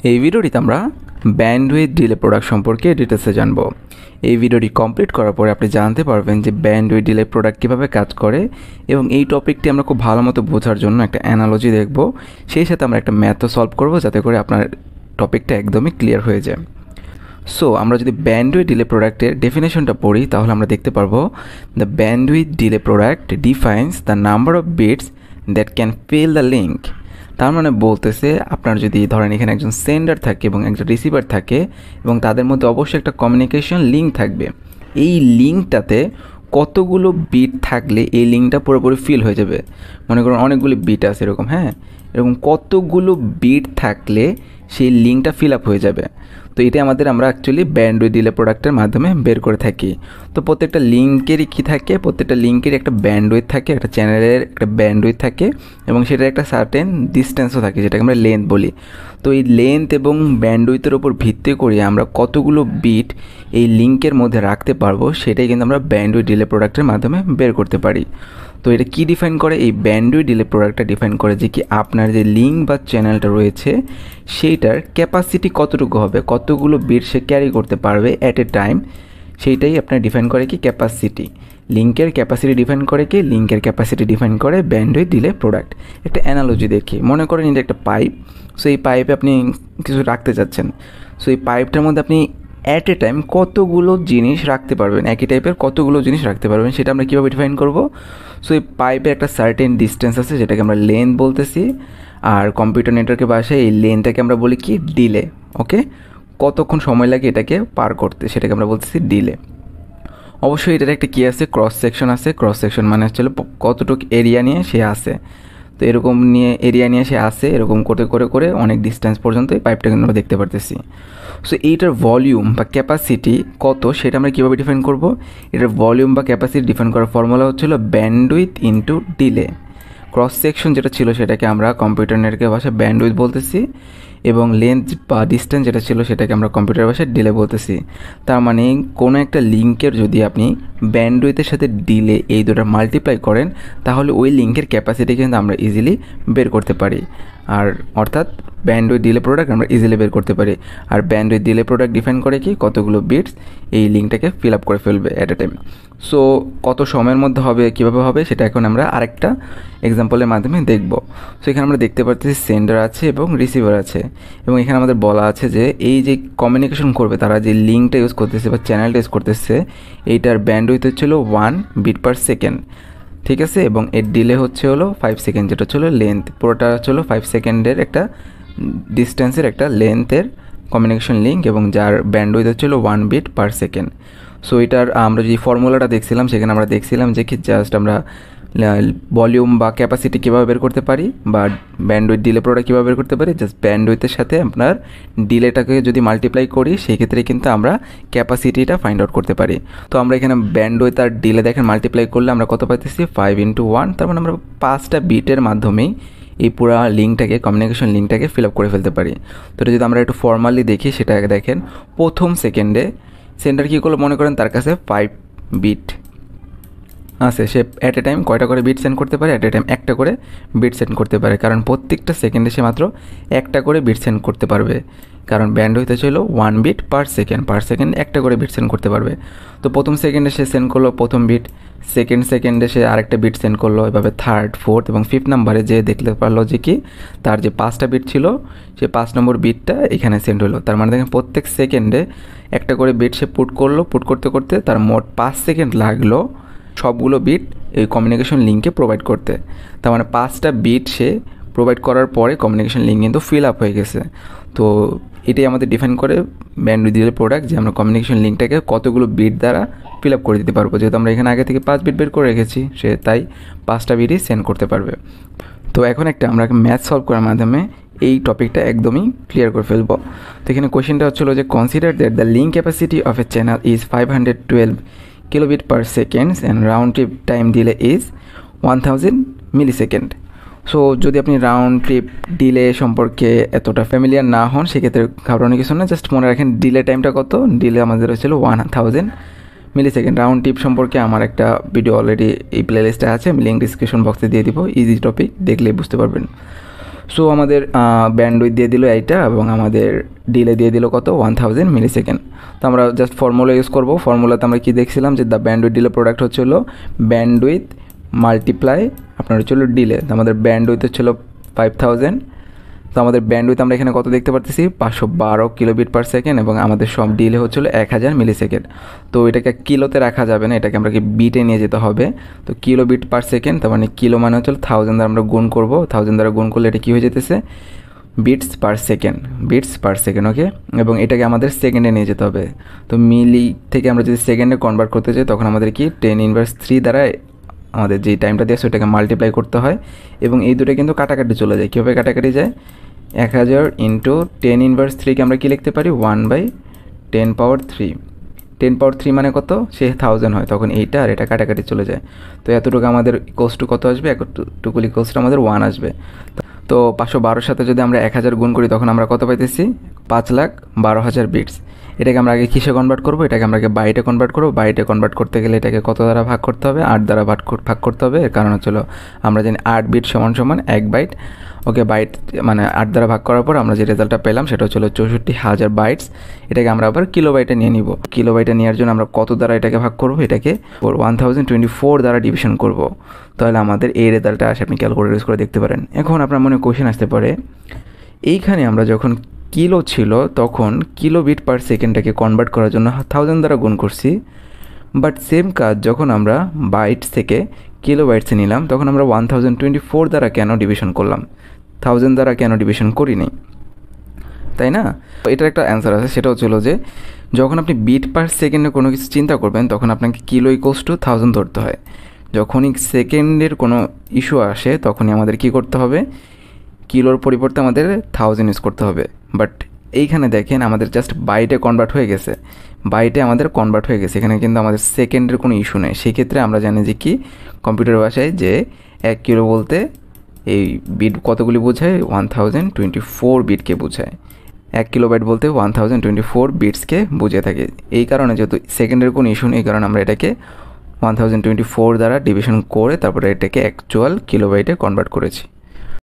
এই ভিডিওটিতে আমরা ব্যান্ডউইথ ডিলে প্রোডাক্ট সম্পর্কে ডিটেলসে জানব। এই ভিডিওটি কমপ্লিট করার পরে আপনি জানতে পারবেন যে ব্যান্ডউইথ ডিলে প্রোডাক্ট কীভাবে কাজ করে, এবং এই টপিকটি আমরা খুব ভালো মতো বোঝার জন্য একটা অ্যানালজি দেখব, সেই সাথে আমরা একটা ম্যাথও সলভ করব যাতে করে আপনার টপিকটা একদমই ক্লিয়ার হয়ে যায়। সো আমরা যদি ব্যান্ডউইথ ডিলে প্রোডাক্টের ডেফিনেশনটা পড়ি তাহলে আমরা দেখতে পারবো the bandwidth delay product defines the number of bits that can fill the link. তার মানে বলতেছে আপনার যদি ধরেন এখানে একজন সেন্ডার থাকে এবং একজন রিসিভার থাকে এবং তাদের মধ্যে অবশ্যই একটা কমিউনিকেশন লিঙ্ক থাকবে, এই লিঙ্কটাতে কতগুলো বিট থাকলে এই লিঙ্কটা পুরোপুরি ফিল হয়ে যাবে। মনে করুন অনেকগুলো বিট আছে এরকম, এরকম কতগুলো বিট থাকলে সেই লিঙ্কটা ফিল আপ হয়ে যাবে। তো এটা আমরা অ্যাকচুয়ালি ব্যান্ডউইথ ডিলে প্রোডাক্টের মাধ্যমে বের করে থাকি। তো প্রত্যেকটা লিঙ্কেরই কী থাকে, প্রত্যেকটা লিঙ্কের একটা ব্যান্ডউইথ থাকে, একটা চ্যানেলের একটা ব্যান্ডউইথ থাকে এবং সেটার একটা সার্টেন ডিস্টেন্সও থাকে যেটাকে আমরা লেন্থ বলি। তো এই লেন্থ এবং ব্যান্ডউইথের উপর ভিত্তি করে আমরা কতগুলো বিট এই লিঙ্কের মধ্যে রাখতে পারবো সেটাই কিন্তু আমরা ব্যান্ডউইথ ডিলে প্রোডাক্টের মাধ্যমে বের করতে পারি। তো এটা কি ডিফাইন করে? এই ব্যান্ডউইথ ডিলে প্রোডাক্টটা ডিফাইন করে যে কি আপনার যে লিঙ্ক বা চ্যানেলটা রয়েছে সেইটার ক্যাপাসিটি কতটুকু হবে, কতগুলো বিট সে ক্যারি করতে পারবে অ্যাট এ টাইম, সেইটাই আপনার ডিফাইন করে কি ক্যাপাসিটি। লিঙ্কের ক্যাপাসিটি ডিফাইন করে কি, লিঙ্কের ক্যাপাসিটি ডিফাইন করে ব্যান্ডউইথ ডিলে প্রোডাক্ট। একটা অ্যানালজি দেখি, মনে করেন এটা একটা পাইপ। সো এই পাইপে আপনি কিছু রাখতে চাচ্ছেন। সো এই পাইপটার মধ্যে আপনি অ্যাট এ টাইম কতগুলো জিনিস রাখতে পারবেন, একই টাইপের কতগুলো জিনিস রাখতে পারবেন সেটা আমরা কীভাবে ডিফাইন করব? সো এই পাইপের একটা সার্টেন ডিস্টেন্স আছে যেটাকে আমরা লেন্থ বলতেছি, আর কম্পিউটার নেটওয়ার্কের ভাষায় এই লেন্থটাকে আমরা বলি কি ডিলে। ওকে, কতক্ষণ সময় লাগে এটাকে পার করতে সেটাকে আমরা বলতেছি ডিলে। অবশ্যই এটার একটা কী আছে, ক্রস সেকশন আছে। ক্রস সেকশন মানে হচ্ছে কতটুকু এরিয়া নিয়ে সে আসে। তো এরকম নিয়ে এরিয়া নিয়ে সে আসে, এরকম করে করে করে অনেক ডিস্টেন্স পর্যন্ত এই পাইপটা কিন্তু আমরা দেখতে পারতেছি। সো এইটার ভলিউম বা ক্যাপাসিটি কত সেটা আমরা কীভাবে ডিফাইন করব? এটার ভলিউম বা ক্যাপাসিটি ডিফাইন করার ফর্মুলা হচ্ছিল bandwidth into delay. Cross section যেটা ছিল সেটাকে আমরা কম্পিউটার নেটওয়ার্কের ভাষায় ব্যান্ডউইথ বলতেছি, এবং লেন্থ বা ডিস্টেন্স যেটা ছিল সেটাকে আমরা কম্পিউটার ভাষায় ডিলে বলতেছি। তার মানে কোনো একটা লিঙ্কের যদি আপনি ব্যান্ডউইথের সাথে ডিলে এই দুটো মাল্টিপ্লাই করেন তাহলে ওই লিঙ্কের ক্যাপাসিটি কিন্তু আমরা ইজিলি বের করতে পারি। আর অর্থাৎ ব্যান্ডউইথ ডিলে প্রোডাক্ট আমরা ইজিলি বের করতে পারি। আর ব্যান্ডউইথ ডিলে প্রোডাক্ট ডিফাইন করে কি কতগুলো বিটস এই লিঙ্কটাকে ফিল আপ করে ফেলবে অ্যাট এ টাইম। সো কত সময়ের মধ্যে হবে, কীভাবে হবে সেটা এখন আমরা আরেকটা এক্সাম্পলের মাধ্যমে দেখব। সো এখানে আমরা দেখতে পাচ্ছি সেন্ডার আছে এবং রিসিভার আছে, এবং এখানে আমাদের বলা আছে যে এই যে কমিউনিকেশন করবে তারা যে লিঙ্কটা ইউজ করতেছে বা চ্যানেলটা ইউজ করতেছে এইটার ব্যান্ডউইথ হচ্ছিল 1 বিট পার সেকেন্ড, ঠিক আছে, এবং এর ডিলে হলো 5 সেকেন্ড, যেটা হচ্ছিল লেন্থ। পুরোটা হচ্ছিল 5 সেকেন্ডের একটা ডিস্টেন্সের একটা লেন্থের কমিউনিকেশন লিঙ্ক, এবং যার ব্যান্ডউইথ হচ্ছিল 1 বিট পার সেকেন্ড। সো এটার আমরা যে ফর্মুলাটা দেখছিলাম সেখানে আমরা দেখছিলাম যে কি জাস্ট আমরা ভলিউম বা ক্যাপাসিটি কীভাবে বের করতে পারি বা ব্যান্ডউইথ ডিলে প্রোডাক্ট কীভাবে বের করতে পারি, জাস্ট ব্যান্ডউইথের সাথে আপনার ডিলেটাকে যদি মাল্টিপ্লাই করি সেই ক্ষেত্রে কিন্তু আমরা ক্যাপাসিটিটা ফাইন্ড আউট করতে পারি। তো আমরা এখানে ব্যান্ডউইথ আর ডিলে দেখেন মাল্টিপ্লাই করলে আমরা কত পাইতেছি 5 × 1, তার মানে আমরা 5টা বিটের মাধ্যমেই এই পুরো লিঙ্কটাকে কমিউনিকেশন লিঙ্কটাকে ফিল আপ করে ফেলতে পারি। তো এটা যদি আমরা একটু ফর্মালি দেখি সেটাকে দেখেন, প্রথম সেকেন্ডে সেন্ডার কী করলো, মনে করেন তার কাছে 5 বিট আছে, সে অ্যাট এ টাইম কয়টা করে বিট সেন্ড করতে পারে? অ্যাট এ টাইম একটা করে বিট সেন্ড করতে পারে, কারণ প্রত্যেকটা সেকেন্ডে সে মাত্র একটা করে বিট সেন্ড করতে পারবে, কারণ ব্যান্ডউইথ ছিল 1 বিট পার সেকেন্ড একটা করে বিট সেন্ড করতে পারবে। তো প্রথম সেকেন্ডে সে সেন্ড করলো প্রথম বিট, সেকেন্ড সেকেন্ডে সে আরেকটা বিট সেন্ড করলো, এভাবে থার্ড, ফোর্থ এবং ফিফথ নাম্বারে যে দেখতে পারলো যে কি তার যে 5টা বিট ছিল সে 5 নম্বর বিটটা এখানে সেন্ড হলো। তার মানে দেখেন প্রত্যেক সেকেন্ডে একটা করে বিট সে পুট করলো, পুট করতে করতে তার মোট 5 সেকেন্ড লাগলো সবগুলো বিট এই কমিউনিকেশন লিঙ্কে প্রোভাইড করতে। তার মানে 5টা বিট সে প্রোভাইড করার পরে কমিউনিকেশন লিঙ্ক কিন্তু ফিল আপ হয়ে গেছে। তো এটাই আমাদের ডিফাইন করে ব্যান্ডউইথ ডিলে প্রোডাক্ট, যে আমরা কমিউনিকেশন লিঙ্কটাকে কতগুলো বিট দ্বারা ফিল আপ করে দিতে পারবো। যেহেতু আমরা এখানে আগে থেকে 5 বিট বের করে রেখেছি সে তাই 5টা বিটই সেন্ড করতে পারবে। তো এখন আমরা ম্যাথ সলভ করার মাধ্যমে এই টপিকটা একদমই ক্লিয়ার করে ফেলবো। তো এখানে কোয়েশ্চেনটা হচ্ছিলো যে consider that the link capacity of A channel is 512 kilobit per second and round trip time delay is 1000 millisecond. So যদি আপনি রাউন্ড ট্রিপ ডিলে সম্পর্কে এতটা ফ্যামিলিয়ার না হন সেক্ষেত্রে ঘাবড়ানোর কিছু না, জাস্ট মনে রাখেন ডিলে টাইমটা কত। ডিলে আমাদের হচ্ছিল 1000 মিলিসেকেন্ড। রাউন্ড ট্রিপ সম্পর্কে আমার একটা ভিডিও অলরেডি এই প্লে লিস্টে আছে, আমি লিঙ্ক ডিসক্রিপশন বক্সে দিয়ে দিব, ইজি টপিক, দেখলেই বুঝতে পারবেন। সো আমাদের ব্যান্ডউইথ দিয়ে দিল এইটা এবং আমাদের ডিলে দিয়ে দিল কত 1000 মিলিসেকেন্ড। তো আমরা জাস্ট ফর্মুলা ইউজ করব। ফর্মুলাতে আমরা কি দেখছিলাম যে দ্য ব্যান্ডউইথ ডিলে প্রোডাক্ট হচ্ছিল ব্যান্ডউইথ মাল্টিপ্লাই আপনার হচ্ছিল ডিলে। তো আমাদের ব্যান্ডউইথ হচ্ছিল 5000। তো আমাদের ব্যান্ডউইথ আমরা এখানে কত দেখতে পারতেছি 512 কিলোবিট পার সেকেন্ড এবং আমাদের সব ডিলে হচ্ছিল 1000 মিলিসেকেন্ড। তো এটাকে কিলোতে রাখা যাবে না, এটাকে আমরা বিটে নিয়ে যেতে হবে। তো কিলোবিট পার সেকেন্ড, তার মানে কিলো মানে হচ্ছিল 1000 দ্বারা আমরা গুণ করব। 1000 দ্বারা গুণ করলে এটা কী হয়ে যেতেছে bits per second, bits per second. Okay, এবং এটাকে আমাদের সেকেন্ডে নিয়ে যেতে হবে। তো মিলি থেকে আমরা যদি সেকেন্ডে কনভার্ট করতে চাই তখন আমাদের কি 10⁻³ দ্বারা আমাদের যেই টাইমটা দিয়ে ওটাকে মাল্টিপ্লাই করতে হয় এবং এই দুটো কিন্তু কাটাকাটি চলে যায়। কীভাবে কাটাকাটি যায়? 1000 ইন্টু 10⁻³ আমরা কী লিখতে পারি 1/10⁻³ 10⁻³ মানে কত? সে 1000 হয়, তখন এইটা আর এটা কাটাকাটি চলে যায়। তো এতটুকু আমাদের ইকোয়ালস টু কত আসবে? এতটুকু ইকোয়ালস টু আমাদের 1 আসবে। তো 512 সাথে যদি আমরা 1000 গুণ করি তখন আমরা কত পাইতেছি? 5,12,000 বিটস। এটাকে আমরা আগে কিসে কনভার্ট করবো? এটাকে আমরা আগে বাইটে কনভার্ট করবো। বাইটে কনভার্ট করতে গেলে এটাকে কত দ্বারা ভাগ করতে হবে? 8 দ্বারা ভাগ করতে হবে। এর কারণ হচ্ছিল আমরা জানি 8 বিট সমান সমান 1 বাইট। ওকে, বাইট মানে 8 দ্বারা ভাগ করার পর আমরা যে রেজাল্টটা পেলাম সেটা হচ্ছিল 64,000 বাইটস। এটাকে আমরা আবার কিলোবাইটে নিয়ে নিব। কিলোবাইটে নেওয়ার জন্য আমরা কত দ্বারা এটাকে ভাগ করবো? এটাকে 1024 দ্বারা ডিভিশন করব। তাহলে আমাদের এই রেজাল্টটা আসে। আপনি ক্যালকুলেটর ইউজ করে দেখতে পারেন। এখন আপনার মনে কোয়েশ্চেন আসতে পারে, এইখানে আমরা যখন কিলো ছিল তখন কিলোবিট পার সেকেন্ডটাকে কনভার্ট করার জন্য 1000 দ্বারা গুণ করছি, বাট সেম কাজ যখন আমরা বাইটস থেকে কিলোবাইটসে নিলাম তখন আমরা 1024 দ্বারা কেন ডিভিশন করলাম? 1000 দ্বারা কেন ডিভিশন করিনি, তাই না? এটার একটা অ্যান্সার আছে, সেটা হচ্ছিল যে যখন আপনি বিট পার সেকেন্ডে কোনো কিছু চিন্তা করবেন তখন আপনাকে কিলো ইকুয়ালস টু 1000 ধরতে হয়। যখনই সেকেন্ডের কোনো ইস্যু আসে তখনই আমাদের কি করতে হবে? কিলোর পরিবর্তে আমাদের 1000 ইউজ করতে হবে। বাট এইখানে দেখেন আমাদের জাস্ট বাইটে কনভার্ট হয়ে গেছে, বাইটে আমাদের কনভার্ট হয়ে গেছে, এখানে কিন্তু আমাদের সেকেন্ডের কোনো ইস্যু নেই। সেই ক্ষেত্রে আমরা জানি যে কি কম্পিউটার ভাষায় যে 1 কিলো বলতে এই বিট কতগুলি বোঝায়? 1024 বিটকে বোঝায়। 1 কিলোবাইট বলতে 1024 বিটসকে বুঝে থাকে। এই কারণে যেহেতু সেকেন্ডের কোনো ইস্যু নেই, এই কারণে আমরা এটাকে 1024 দ্বারা ডিভিশন করে তারপরে এটাকে অ্যাকচুয়াল কিলোবাইটে কনভার্ট করেছি।